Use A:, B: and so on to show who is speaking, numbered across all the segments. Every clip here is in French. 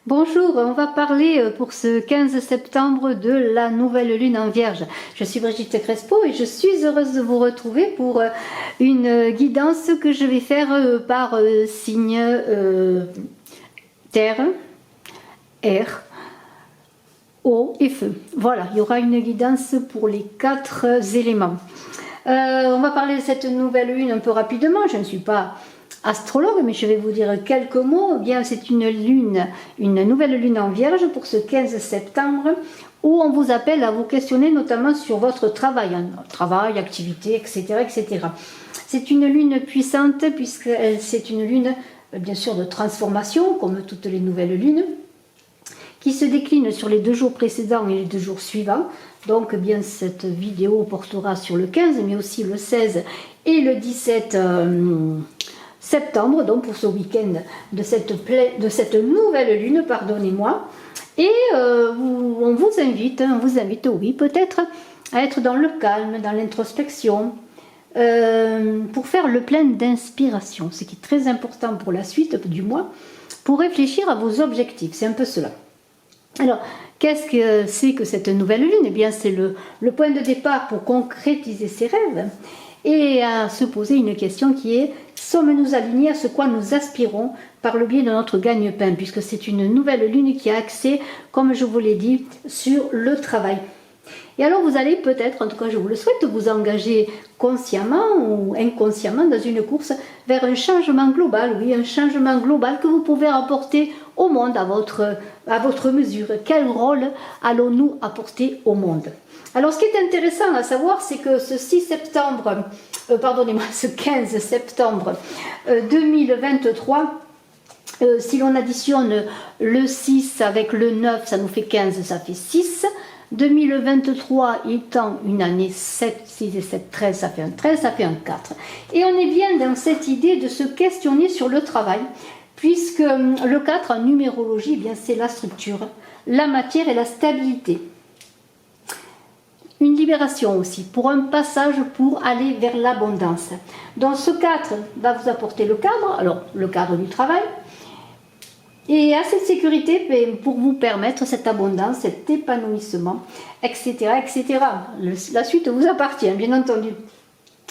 A: Bonjour, on va parler pour ce 15 septembre de la nouvelle lune en Vierge. Je suis Brigitte Crespo et je suis heureuse de vous retrouver pour une guidance que je vais faire par signe terre, air, eau et feu. Voilà, il y aura une guidance pour les 4 éléments. On va parler de cette nouvelle lune un peu rapidement. Je ne suis pas astrologue, mais je vais vous dire quelques mots. Eh bien, c'est une nouvelle lune en Vierge pour ce 15 septembre où on vous appelle à vous questionner notamment sur votre travail, activité, etc., etc. C'est une lune puissante puisque c'est une lune, bien sûr, de transformation, comme toutes les nouvelles lunes, qui se décline sur les 2 jours précédents et les 2 jours suivants. Donc, bien, cette vidéo portera sur le 15, mais aussi le 16 et le 17 septembre, donc pour ce week-end de cette nouvelle lune, pardonnez-moi. Et on vous invite, oui, peut-être à être dans le calme, dans l'introspection, pour faire le plein d'inspiration, ce qui est très important pour la suite du mois, pour réfléchir à vos objectifs. C'est un peu cela. Alors, qu'est-ce que c'est que cette nouvelle lune? Eh bien, c'est le point de départ pour concrétiser ses rêves et à se poser une question qui est: sommes-nous alignés à ce quoi nous aspirons par le biais de notre gagne-pain, puisque c'est une nouvelle lune qui a accès, comme je vous l'ai dit, sur le travail. Et alors vous allez peut-être, en tout cas je vous le souhaite, vous engager consciemment ou inconsciemment dans une course vers un changement global, oui, un changement global que vous pouvez apporter au monde à votre mesure. Quel rôle allons-nous apporter au monde? Alors ce qui est intéressant à savoir, c'est que ce 15 septembre 2023, si l'on additionne le 6 avec le 9, ça nous fait 15, ça fait 6. 2023 étant une année 7, 6 et 7, 13, ça fait un 13, ça fait un 4. Et on est bien dans cette idée de se questionner sur le travail, puisque le 4 en numérologie, eh bien c'est la structure, la matière et la stabilité. Une libération aussi, pour un passage pour aller vers l'abondance. Donc ce 4 va vous apporter le cadre, alors le cadre du travail, et à cette sécurité pour vous permettre cette abondance, cet épanouissement, etc., etc. La suite vous appartient, bien entendu.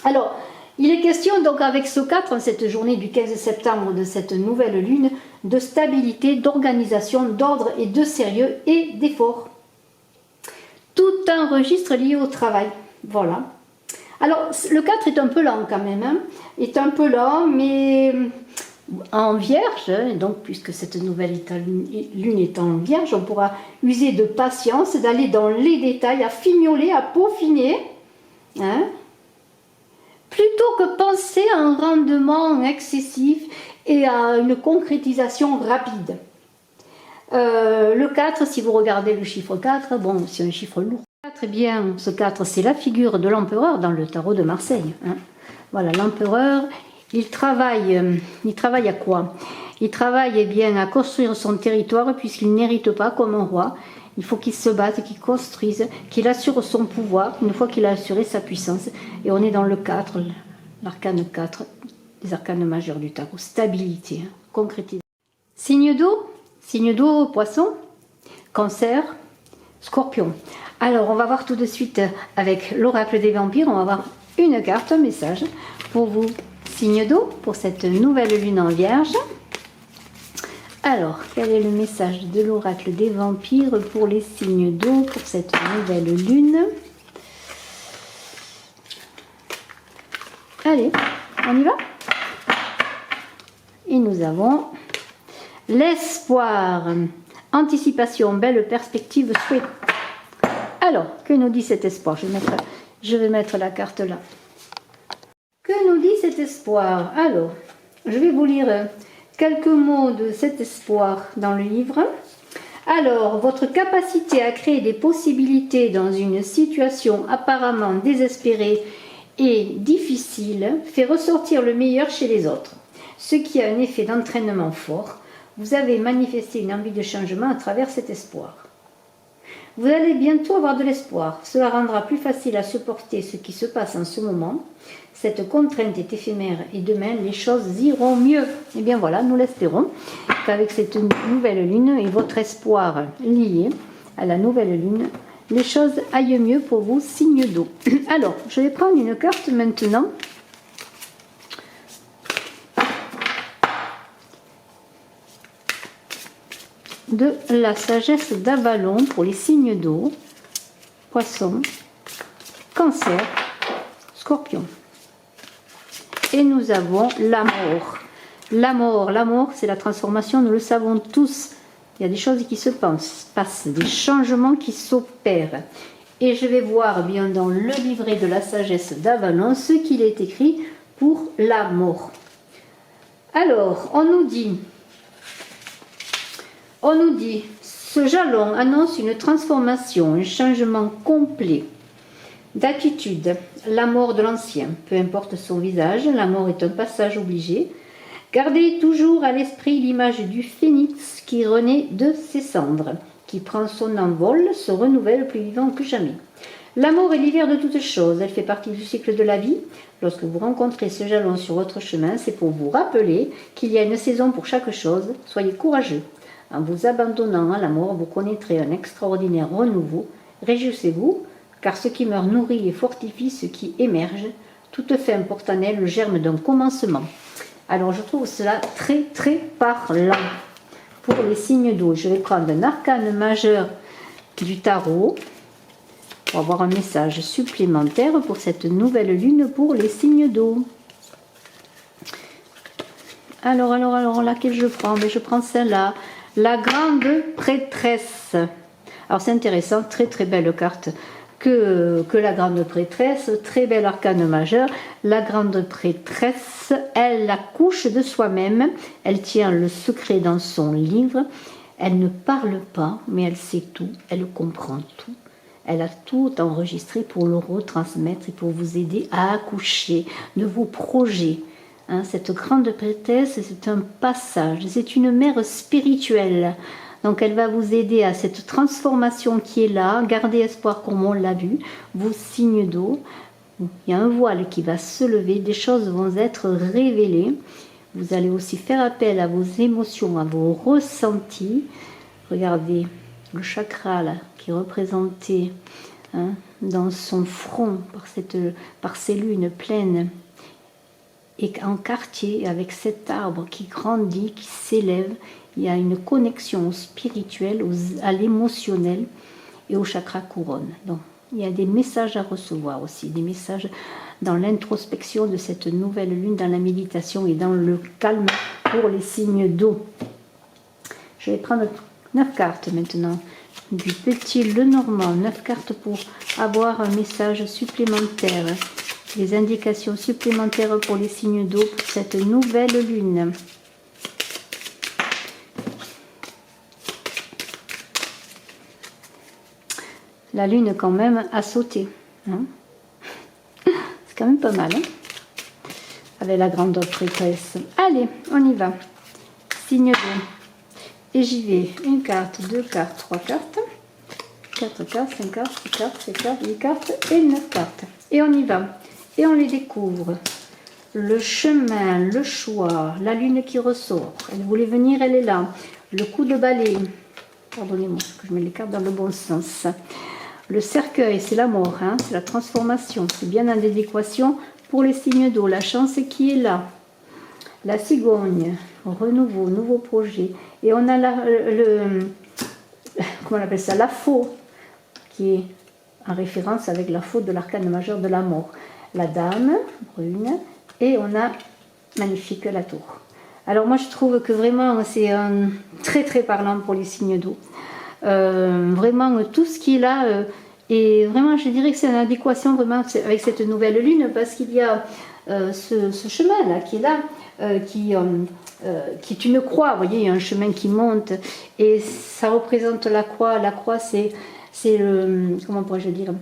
A: Alors, il est question donc avec ce 4, en cette journée du 15 septembre de cette nouvelle lune, de stabilité, d'organisation, d'ordre et de sérieux et d'effort. Tout un registre lié au travail. Voilà. Alors, le 4 est un peu lent quand même, hein, est un peu lent, mais en Vierge, donc puisque cette nouvelle lune est en Vierge, on pourra user de patience, d'aller dans les détails, à fignoler, à peaufiner, hein, plutôt que penser à un rendement excessif et à une concrétisation rapide. Le 4, si vous regardez le chiffre 4, bon, c'est un chiffre lourd. 4, eh bien, ce 4, c'est la figure de l'empereur dans le tarot de Marseille. Hein. Voilà, l'empereur. Il travaille à quoi? Il travaille eh bien, à construire son territoire puisqu'il n'hérite pas comme un roi. Il faut qu'il se batte, qu'il construise, qu'il assure son pouvoir une fois qu'il a assuré sa puissance. Et on est dans le 4, l'arcane 4, des arcanes majeurs du tarot. Stabilité, hein, concrétisation. Signe d'eau, poisson, cancer, scorpion. Alors on va voir tout de suite avec l'oracle des vampires, on va voir une carte, un message pour vous. Signe d'eau pour cette nouvelle lune en Vierge. Alors, quel est le message de l'oracle des vampires pour les signes d'eau pour cette nouvelle lune? Allez, on y va? Et nous avons l'espoir, anticipation, belle perspective, souhait. Alors, que nous dit cet espoir? Je vais mettre la carte là. Que nous dit cet espoir? Alors, je vais vous lire quelques mots de cet espoir dans le livre. Alors, votre capacité à créer des possibilités dans une situation apparemment désespérée et difficile fait ressortir le meilleur chez les autres, ce qui a un effet d'entraînement fort. Vous avez manifesté une envie de changement à travers cet espoir. Vous allez bientôt avoir de l'espoir. Cela rendra plus facile à supporter ce qui se passe en ce moment. Cette contrainte est éphémère et demain, les choses iront mieux. Et bien voilà, nous l'espérons qu'avec cette nouvelle lune et votre espoir lié à la nouvelle lune, les choses aillent mieux pour vous, signe d'eau. Alors, je vais prendre une carte maintenant. De la sagesse d'Avalon pour les signes d'eau, Poisson, Cancer, Scorpion. Et nous avons l'amour. L'amour, c'est la transformation, nous le savons tous. Il y a des choses qui se passent, des changements qui s'opèrent. Et je vais voir bien dans le livret de la sagesse d'Avalon ce qu'il est écrit pour l'amour. Alors, on nous dit, ce jalon annonce une transformation, un changement complet d'attitude, la mort de l'ancien, peu importe son visage, la mort est un passage obligé. Gardez toujours à l'esprit l'image du phénix qui renaît de ses cendres, qui prend son envol, se renouvelle plus vivant que jamais. L'amour est l'hiver de toutes choses, elle fait partie du cycle de la vie. Lorsque vous rencontrez ce jalon sur votre chemin, c'est pour vous rappeler qu'il y a une saison pour chaque chose. Soyez courageux. En vous abandonnant à l'amour, vous connaîtrez un extraordinaire renouveau. Réjouissez-vous, car ce qui meurt nourrit et fortifie ce qui émerge. Toute fin porte en elle le germe d'un commencement. Alors je trouve cela très très parlant pour les signes d'eau. Je vais prendre un arcane majeur du tarot pour avoir un message supplémentaire pour cette nouvelle lune pour les signes d'eau. Alors, laquelle je prends? Mais je prends celle-là. La grande prêtresse. Alors c'est intéressant, très très belle carte que la grande prêtresse, très bel arcane majeur. La grande prêtresse, elle accouche de soi-même, elle tient le secret dans son livre, elle ne parle pas, mais elle sait tout, elle comprend tout. Elle a tout enregistré pour le retransmettre et pour vous aider à accoucher de vos projets. Hein, cette grande prêtresse, c'est un passage, c'est une mère spirituelle. Donc elle va vous aider à cette transformation qui est là. Gardez espoir comme on l'a vu. Vos signes d'eau. Il y a un voile qui va se lever. Des choses vont être révélées. Vous allez aussi faire appel à vos émotions, à vos ressentis. Regardez le chakra là, qui est représenté dans son front par ces lunes pleines. Et en quartier, avec cet arbre qui grandit, qui s'élève, il y a une connexion au spirituel, à l'émotionnel et au chakra couronne. Donc, il y a des messages à recevoir aussi, des messages dans l'introspection de cette nouvelle lune, dans la méditation et dans le calme pour les signes d'eau. Je vais prendre 9 cartes maintenant du petit Lenormand, 9 cartes pour avoir un message supplémentaire, des indications supplémentaires pour les signes d'eau pour cette nouvelle lune. La lune quand même a sauté. Hein, c'est quand même pas mal. Hein, avec la grande prêtresse. Allez, on y va. Signe d'eau. Et j'y vais. Une carte, 2 cartes, 3 cartes. 4 cartes, 5 cartes, 6 cartes, 7 cartes, 8 cartes et 9 cartes. Et on y va. Et on les découvre. Le chemin, le choix, la lune qui ressort. Elle voulait venir, elle est là. Le coup de balai. Pardonnez-moi, que je mets les cartes dans le bon sens. Le cercueil, c'est la mort, hein, c'est la transformation. C'est bien en adéquation pour les signes d'eau. La chance qui est là. La cigogne, renouveau, nouveau projet. Et on a comment on appelle ça, la faux, qui est en référence avec la faux de l'arcane majeur de la mort. La dame, brune, et on a, magnifique, la tour. Alors moi je trouve que vraiment c'est très très parlant pour les signes d'eau. Vraiment tout ce qui est là et vraiment je dirais que c'est en adéquation vraiment avec cette nouvelle lune parce qu'il y a ce chemin là qui est là qui est une croix, vous voyez, il y a un chemin qui monte et ça représente la croix. La croix c'est le, comment pourrais-je dire,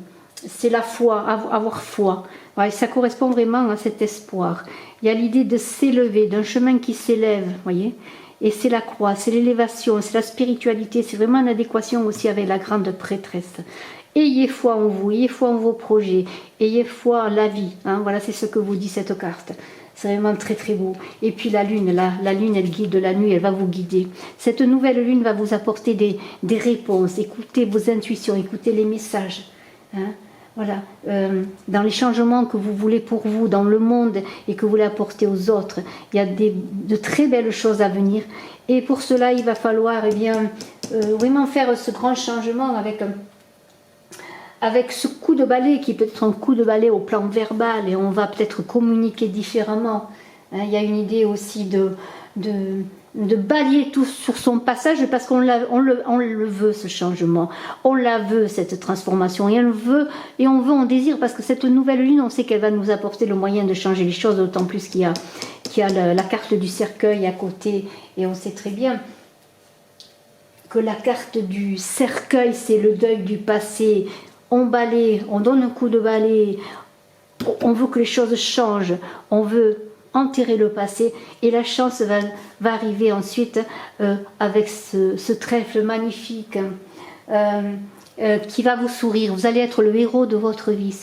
A: c'est la foi, avoir foi. Ouais, ça correspond vraiment à cet espoir. Il y a l'idée de s'élever, d'un chemin qui s'élève, voyez. Et c'est la croix, c'est l'élévation, c'est la spiritualité, c'est vraiment en adéquation aussi avec la grande prêtresse. Ayez foi en vous, ayez foi en vos projets, ayez foi en la vie. Hein, voilà, c'est ce que vous dit cette carte. C'est vraiment très très beau. Et puis la lune, la lune, elle guide la nuit, elle va vous guider. Cette nouvelle lune va vous apporter des réponses. Écoutez vos intuitions, écoutez les messages. Hein, voilà, dans les changements que vous voulez pour vous, dans le monde et que vous voulez apporter aux autres, il y a de très belles choses à venir. Et pour cela, il va falloir vraiment faire ce grand changement avec ce coup de balai qui peut être un coup de balai au plan verbal, et on va peut-être communiquer différemment. Hein, il y a une idée aussi de balayer tout sur son passage, parce qu'on le veut, ce changement, on la veut, cette transformation, et on désire, parce que cette nouvelle lune, on sait qu'elle va nous apporter le moyen de changer les choses, d'autant plus qu'il y a la carte du cercueil à côté, et on sait très bien que la carte du cercueil, c'est le deuil du passé. On balaye, on donne un coup de balai, on veut que les choses changent, on veut enterrer le passé, et la chance va arriver ensuite avec ce trèfle magnifique qui va vous sourire. Vous allez être le héros de votre vie.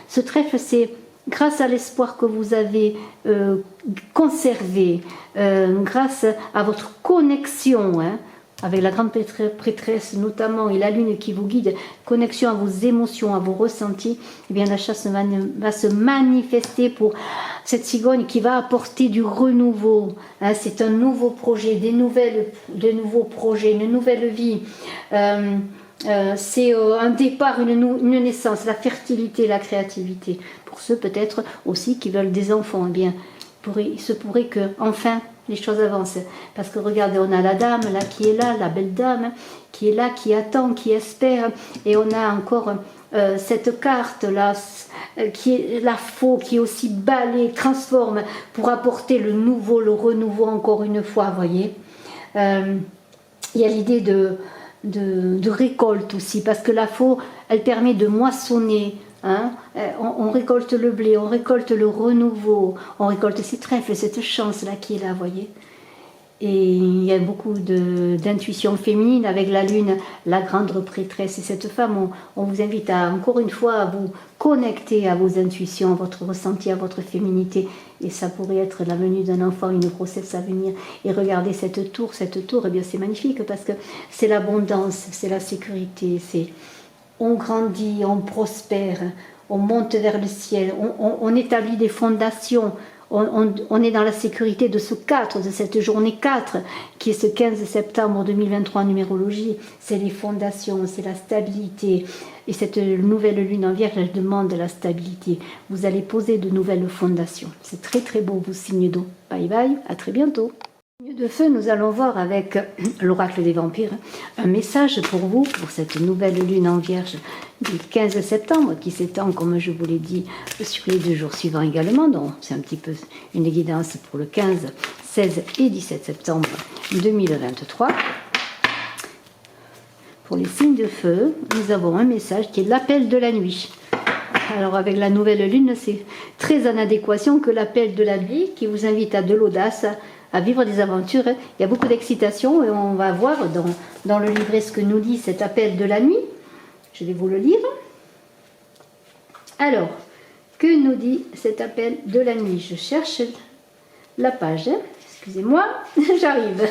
A: Ce trèfle, c'est grâce à l'espoir que vous avez conservé, grâce à votre connexion, hein, avec la grande prêtresse notamment, et la lune qui vous guide, connexion à vos émotions, à vos ressentis, et bien la chasse va se manifester pour cette cigogne qui va apporter du renouveau. Hein, c'est un nouveau projet, de nouveaux projets, une nouvelle vie. C'est un départ, une naissance, la fertilité, la créativité. Pour ceux peut-être aussi qui veulent des enfants, eh bien, il se pourrait que enfin les choses avancent. Parce que regardez, on a la dame là qui est là, la belle dame qui est là, qui attend, qui espère, et on a encore cette carte là qui est la faux, qui est aussi balaye, transforme pour apporter le nouveau, le renouveau encore une fois, vous voyez. Il y a l'idée de récolte aussi, parce que la faux, elle permet de moissonner. Hein, on récolte le blé, on récolte le renouveau, on récolte ces trèfles, cette chance-là qui est là, vous voyez. Et il y a beaucoup d'intuition féminine avec la lune, la grande prêtresse. Et cette femme, on vous invite encore une fois à vous connecter à vos intuitions, à votre ressenti, à votre féminité. Et ça pourrait être la venue d'un enfant, une grossesse à venir. Et regardez cette tour, eh bien c'est magnifique parce que c'est l'abondance, c'est la sécurité, c'est... On grandit, on prospère, on monte vers le ciel, on établit des fondations, on est dans la sécurité de ce 4, de cette journée 4, qui est ce 15 septembre 2023 en numérologie. C'est les fondations, c'est la stabilité. Et cette nouvelle lune en Vierge, elle demande la stabilité. Vous allez poser de nouvelles fondations. C'est très très beau, vous signe d'eau. Bye bye, à très bientôt. De feu, nous allons voir avec l'oracle des vampires un message pour vous, pour cette nouvelle lune en Vierge du 15 septembre qui s'étend, comme je vous l'ai dit, sur les 2 jours suivants également. Donc c'est un petit peu une guidance pour le 15, 16 et 17 septembre 2023. Pour les signes de feu, nous avons un message qui est l'appel de la nuit. Alors avec la nouvelle lune, c'est très en adéquation que l'appel de la nuit qui vous invite à de l'audace, à vivre des aventures. Il y a beaucoup d'excitation et on va voir dans le livret ce que nous dit cet appel de la nuit. Je vais vous le lire. Alors, que nous dit cet appel de la nuit? Je cherche la page. Excusez-moi, j'arrive.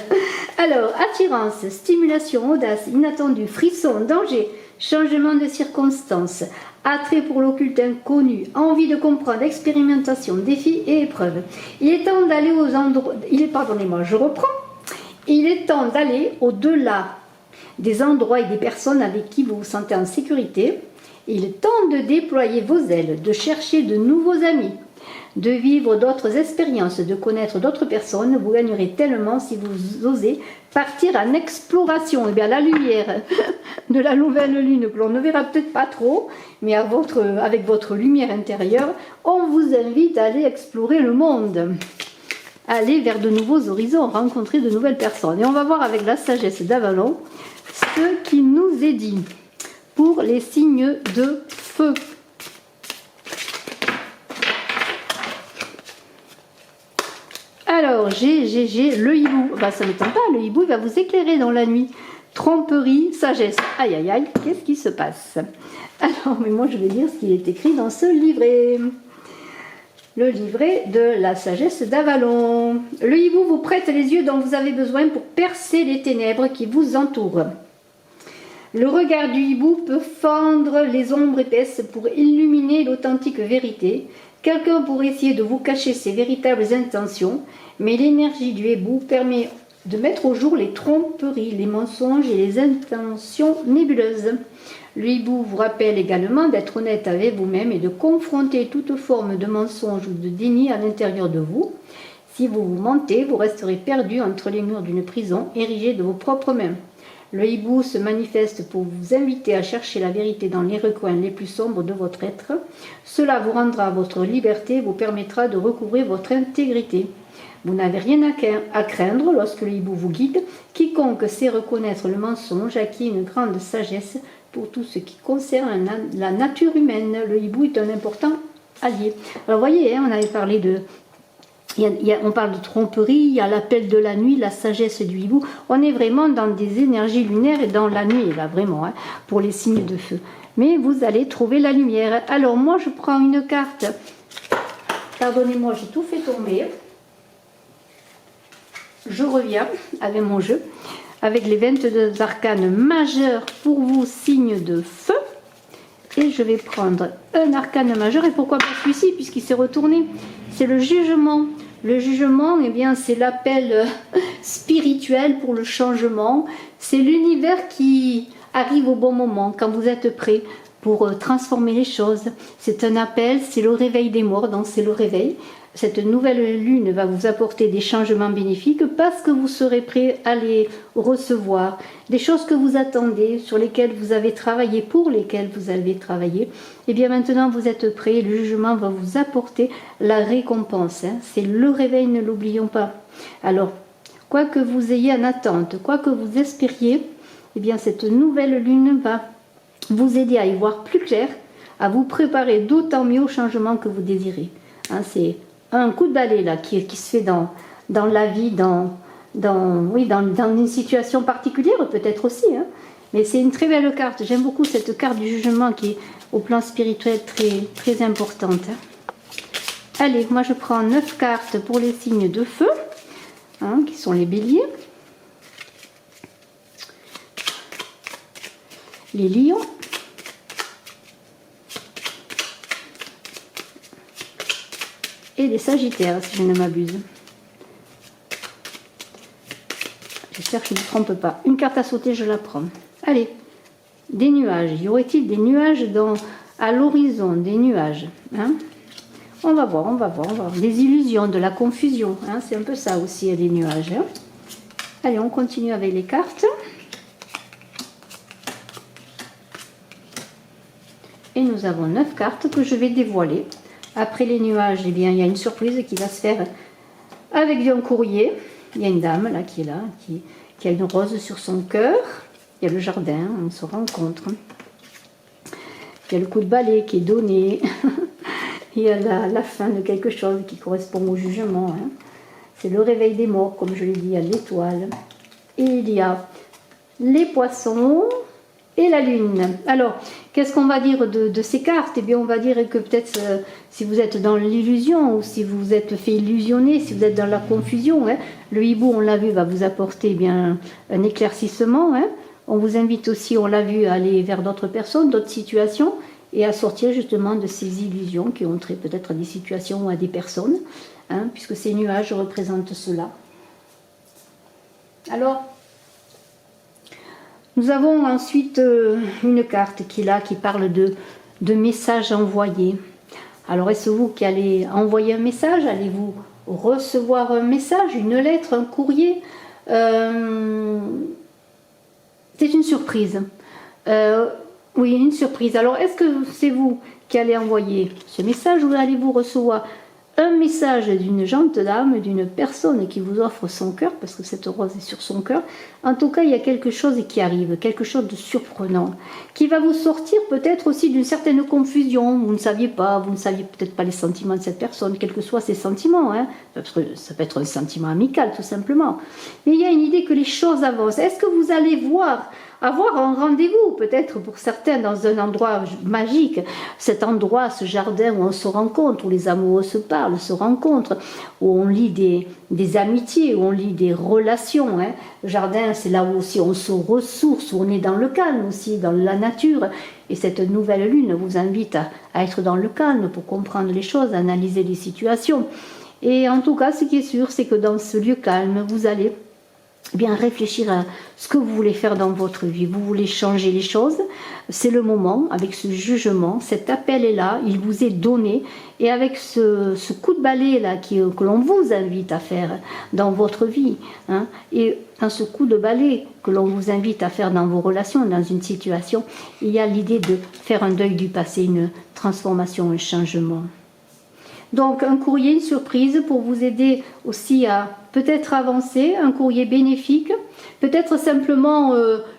A: Alors, attirance, stimulation, audace, inattendu, frisson, danger, changement de circonstances, attrait pour l'occulte inconnu, envie de comprendre, expérimentation, défis et épreuves. Il est temps d'aller aux endroits... Pardonnez-moi, je reprends. Il est temps d'aller au-delà des endroits et des personnes avec qui vous vous sentez en sécurité. Il est temps de déployer vos ailes, de chercher de nouveaux amis, de vivre d'autres expériences, de connaître d'autres personnes. Vous gagnerez tellement si vous osez partir en exploration. Et bien la lumière de la nouvelle lune que l'on ne verra peut-être pas trop, mais avec votre lumière intérieure, on vous invite à aller explorer le monde, aller vers de nouveaux horizons, rencontrer de nouvelles personnes. Et on va voir avec la sagesse d'Avalon ce qui nous est dit pour les signes de feu. Alors, Alors, j'ai le hibou. Bah, ça ne m'étonne pas, le hibou il va vous éclairer dans la nuit. Tromperie, sagesse. Aïe, aïe, aïe, qu'est-ce qui se passe? Alors, mais moi, je vais lire ce qui est écrit dans ce livret. Le livret de la sagesse d'Avalon. Le hibou vous prête les yeux dont vous avez besoin pour percer les ténèbres qui vous entourent. Le regard du hibou peut fendre les ombres épaisses pour illuminer l'authentique vérité. Quelqu'un pourrait essayer de vous cacher ses véritables intentions, mais l'énergie du hibou permet de mettre au jour les tromperies, les mensonges et les intentions nébuleuses. Le hibou vous rappelle également d'être honnête avec vous-même et de confronter toute forme de mensonge ou de déni à l'intérieur de vous. Si vous vous mentez, vous resterez perdu entre les murs d'une prison érigée de vos propres mains. Le hibou se manifeste pour vous inviter à chercher la vérité dans les recoins les plus sombres de votre être. Cela vous rendra votre liberté et vous permettra de recouvrir votre intégrité. Vous n'avez rien à craindre lorsque le hibou vous guide. Quiconque sait reconnaître le mensonge acquiert une grande sagesse pour tout ce qui concerne la nature humaine. Le hibou est un important allié. Alors vous voyez, on avait parlé de... on parle de tromperie, il y a l'appel de la nuit, la sagesse du hibou. On est vraiment dans des énergies lunaires et dans la nuit, là, vraiment, hein, pour les signes de feu. Mais vous allez trouver la lumière. Alors moi, je prends une carte. Pardonnez-moi, j'ai tout fait tomber. Je reviens avec mon jeu, avec les 22 arcanes majeurs pour vous, signes de feu. Et je vais prendre un arcane majeur. Et pourquoi pas celui-ci, puisqu'il s'est retourné? C'est le jugement. Le jugement, eh bien, c'est l'appel spirituel pour le changement. C'est l'univers qui arrive au bon moment, quand vous êtes prêt pour transformer les choses. C'est un appel, c'est le réveil des morts, donc c'est le réveil. Cette nouvelle lune va vous apporter des changements bénéfiques parce que vous serez prêt à les recevoir. Des choses que vous attendez, sur lesquelles vous avez travaillé, pour lesquelles vous avez travaillé. Et bien maintenant vous êtes prêt, le jugement va vous apporter la récompense. Hein. C'est le réveil, ne l'oublions pas. Alors, quoi que vous ayez en attente, quoi que vous espériez, eh bien cette nouvelle lune va vous aider à y voir plus clair, à vous préparer d'autant mieux au changement que vous désirez. Hein, c'est un coup de balai là qui se fait dans la vie, dans une situation particulière peut-être aussi. Hein. Mais c'est une très belle carte. J'aime beaucoup cette carte du jugement qui est au plan spirituel très, très importante. Hein. Allez, moi je prends 9 cartes pour les signes de feu, hein, qui sont les béliers, les lions, et les sagittaires, si je ne m'abuse. J'espère que je ne me trompe pas. Une carte à sauter, je la prends. Allez, des nuages. Y aurait-il des nuages à l'horizon? Des nuages, hein? On va voir, on va voir, on va voir. Des illusions, de la confusion, hein? C'est un peu ça aussi, les nuages. Hein? Allez, on continue avec les cartes. Et nous avons 9 cartes que je vais dévoiler. Après les nuages, eh bien, il y a une surprise qui va se faire avec un courrier. Il y a une dame là qui est là, qui a une rose sur son cœur. Il y a le jardin, on se rencontre. Il y a le coup de balai qui est donné. Il y a la fin de quelque chose qui correspond au jugement. Hein. C'est le réveil des morts, comme je l'ai dit, il y a l'étoile. Et il y a les poissons et la lune. Alors, qu'est-ce qu'on va dire de ces cartes? Eh bien, on va dire que peut-être si vous êtes dans l'illusion ou si vous vous êtes fait illusionner, si vous êtes dans la confusion, hein, le hibou, on l'a vu, va vous apporter eh bien un éclaircissement. Hein. On vous invite aussi, on l'a vu, à aller vers d'autres personnes, d'autres situations et à sortir justement de ces illusions qui ont trait peut-être à des situations ou à des personnes, hein, puisque ces nuages représentent cela. Alors, nous avons ensuite une carte qui est là, qui parle de messages envoyés. Alors, est-ce vous qui allez envoyer un message? Allez-vous recevoir un message, une lettre, un courrier? C'est une surprise. Oui, une surprise. Alors, est-ce que c'est vous qui allez envoyer ce message ou allez-vous recevoir un message d'une gente dame, d'une personne qui vous offre son cœur, parce que cette rose est sur son cœur. En tout cas, il y a quelque chose qui arrive, quelque chose de surprenant, qui va vous sortir peut-être aussi d'une certaine confusion. Vous ne saviez peut-être pas les sentiments de cette personne, quels que soient ses sentiments, hein, parce que ça peut être un sentiment amical tout simplement. Mais il y a une idée que les choses avancent. Est-ce que vous allez avoir un rendez-vous, peut-être pour certains, dans un endroit magique, cet endroit, ce jardin où on se rencontre, où les amoureux se parlent, se rencontrent, où on lit des amitiés, où on lit des relations. Hein. Le jardin, c'est là où aussi on se ressource, où on est dans le calme aussi, dans la nature. Et cette nouvelle lune vous invite à être dans le calme pour comprendre les choses, analyser les situations. Et en tout cas, ce qui est sûr, c'est que dans ce lieu calme, vous allez bien réfléchir à ce que vous voulez faire dans votre vie. Vous voulez changer les choses, c'est le moment, avec ce jugement, cet appel est là, il vous est donné, et avec ce coup de balai là que l'on vous invite à faire dans votre vie, hein, et dans ce coup de balai que l'on vous invite à faire dans vos relations, dans une situation, il y a l'idée de faire un deuil du passé, une transformation, un changement. Donc un courrier, une surprise pour vous aider aussi à peut-être avancer, un courrier bénéfique, peut-être simplement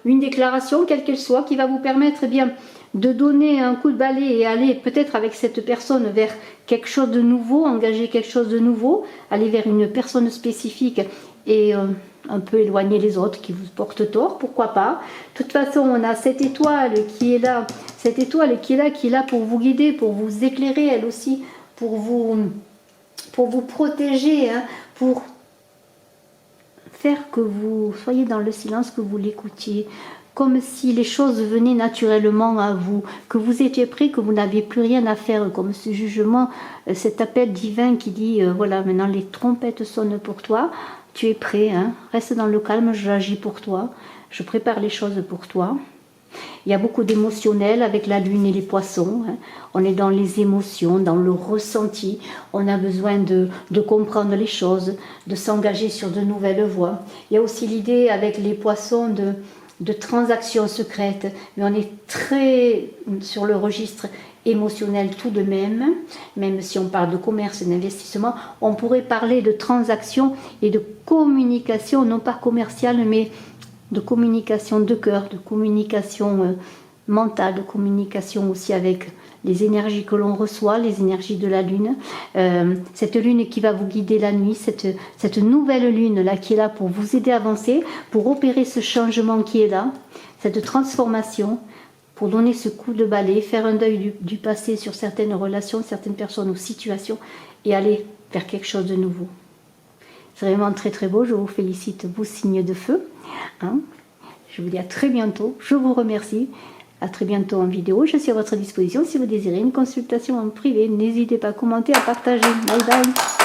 A: une déclaration, quelle qu'elle soit, qui va vous permettre eh bien, de donner un coup de balai et aller peut-être avec cette personne vers quelque chose de nouveau, engager quelque chose de nouveau, aller vers une personne spécifique et un peu éloigner les autres qui vous portent tort, pourquoi pas. De toute façon, on a cette étoile qui est là, qui est là pour vous guider, pour vous éclairer, elle aussi, pour vous protéger, hein, pour faire que vous soyez dans le silence, que vous l'écoutiez, comme si les choses venaient naturellement à vous, que vous étiez prêt, que vous n'aviez plus rien à faire, comme ce jugement, cet appel divin qui dit, voilà, maintenant les trompettes sonnent pour toi, tu es prêt, hein, reste dans le calme, j'agis pour toi, je prépare les choses pour toi. Il y a beaucoup d'émotionnel avec la lune et les poissons. Hein. On est dans les émotions, dans le ressenti. On a besoin de comprendre les choses, de s'engager sur de nouvelles voies. Il y a aussi l'idée avec les poissons de transactions secrètes. Mais on est très sur le registre émotionnel tout de même. Même si on parle de commerce et d'investissement, on pourrait parler de transactions et de communication, non pas commerciale, mais de communication de cœur, de communication mentale, de communication aussi avec les énergies que l'on reçoit, les énergies de la lune. Cette lune qui va vous guider la nuit, cette nouvelle lune là qui est là pour vous aider à avancer, pour opérer ce changement qui est là, cette transformation, pour donner ce coup de balai, faire un deuil du passé sur certaines relations, certaines personnes ou situations et aller vers quelque chose de nouveau. C'est vraiment très très beau, je vous félicite, vous signes de feu. Hein, je vous dis à très bientôt, je vous remercie, à très bientôt en vidéo, je suis à votre disposition si vous désirez une consultation en privé, n'hésitez pas à commenter, à partager, bye bye.